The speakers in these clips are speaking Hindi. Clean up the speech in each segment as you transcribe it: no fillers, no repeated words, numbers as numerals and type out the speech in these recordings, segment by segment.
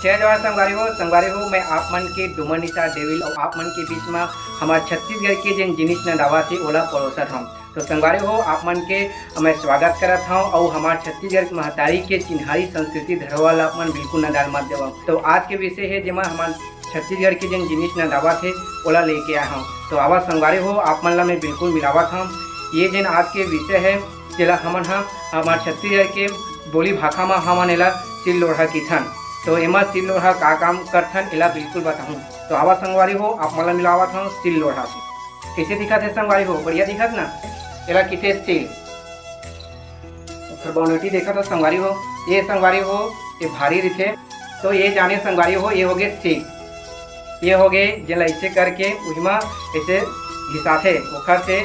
जय जवाहर संगवारी हो मैं आप मन के डुमनिसा डेविल और आप मन के बीच में हमारे छत्तीसगढ़ के जिन जिनिस न दावा थे ओला परोसत हूँ। तो संगवारी हो आप मन के मैं स्वागत करत हूँ और हमारे छत्तीसगढ़ के महतारी के चिन्हारी संस्कृति धरोहर ला मन बिल्कुल न डाल मत देव। तो आज के विषय है जिमा हमारे छत्तीसगढ़ के जिन जिनिस न दावा थे ओला लेके आया हूँ। तो आवा संगवारी हो आप मन ला मैं बिल्कुल मिलावत हूँ। ये जिन आज के विषय है जिला हमन हमारे छत्तीसगढ़ के बोली भाषा में हमन एला सिल लोढ़ा कीथन। तो एमा सिल लोढ़ा का काम करथन एला बिल्कुल बताऊँ। तो आवा संगवारी हो आप मन ला मिलावत हूँ सिल लोढ़ा से। कैसे दिखत है संगवारी हो? बढ़िया दिखत ना? एला किथे सिल बाउंड्री देखा तो संगवारी हो ये संगवारी हो ये भारी रथे। तो ये जाने संगवारी हो ये हो गए सिल, ये हो गए जला ऐसे करके उजमा ऐसे घिसाथे ओखर से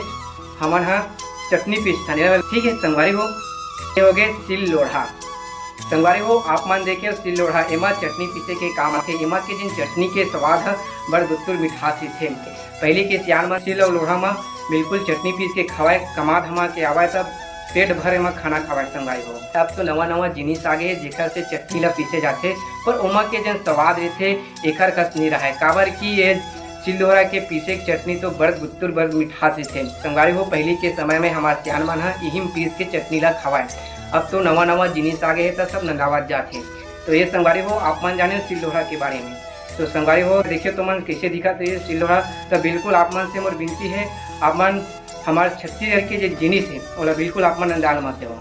हमन चटनी पीसथन। ठीक है संगवारी हो ये हो गए सिल लोढ़ा। संगवारी हो आप मन देखे सिल लोढ़ा एमा चटनी पीसे के काम आथे। एमा के जिन चटनी के स्वाद है बड़ गुत्तुर मिठास थे। पहले के सियान में सिल और लोढ़ा में बिल्कुल चटनी पीस के खवाए कमाद हमा के आवाए तब पेट भरे में खाना खवाए संगवारी हो। अब तो नवा नवा जिनिस आ गए जेकर से चटनी ला पीसे जाते पर ओमा के जन स्वाद रहते एकर कस नहीं रहा है। काबर की ये सिल लोढ़ा के पीसे की चटनी तो बड़ गुत्तुर बड़ मिठास थे। संगवारी हो पहले के समय में हमारे सियान मन यही पीस के चटनी ला खवाए। अब तो नवा नवा जिनिस आ गए तो सब नंदावत जाते। तो ये संगवारी हो आप मन जाने सिल लोढ़ा के बारे में। तो संगवारी हो देखिए तो मन कैसे दिखा तो ये सिल लोढ़ा। तो बिल्कुल आप मन से मोर विनती है आप मन हमारे छत्तीसगढ़ के जो जिनिस है वो बिल्कुल आप मन डाल मत देव।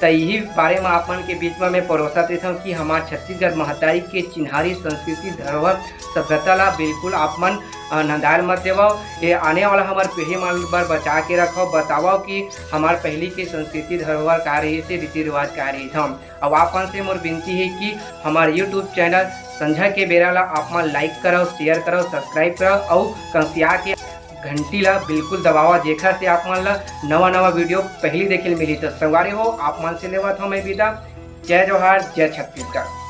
तो यही बारे में आप मन के बीच में मैं परोसत रहता हूँ कि हमारे छत्तीसगढ़ महतारी के चिन्हारी संस्कृति धरोहर सभ्यता ला बिल्कुल आप मन नंदाल मत देव। ये आने वाला हमारे पीढ़ी मन पर बचा के रखो, बताओ कि हमारे पहली के संस्कृति धरोहर का रही से रीति रिवाज का रही था। अब आप मन से मोर विनती है कि हमारे यूट्यूब चैनल संझा के बेरा ला आप मन लाइक करो, शेयर करो, सब्सक्राइब करो और कंसिया के घंटी ला बिल्कुल दबावा जेखर से आप मन ला नवा नवा वीडियो पहली देखे मिली। तो संगवारी हो आप मन से लेवत हूँ मैं विदा। जय जवाहर जय छत्तीसगढ़।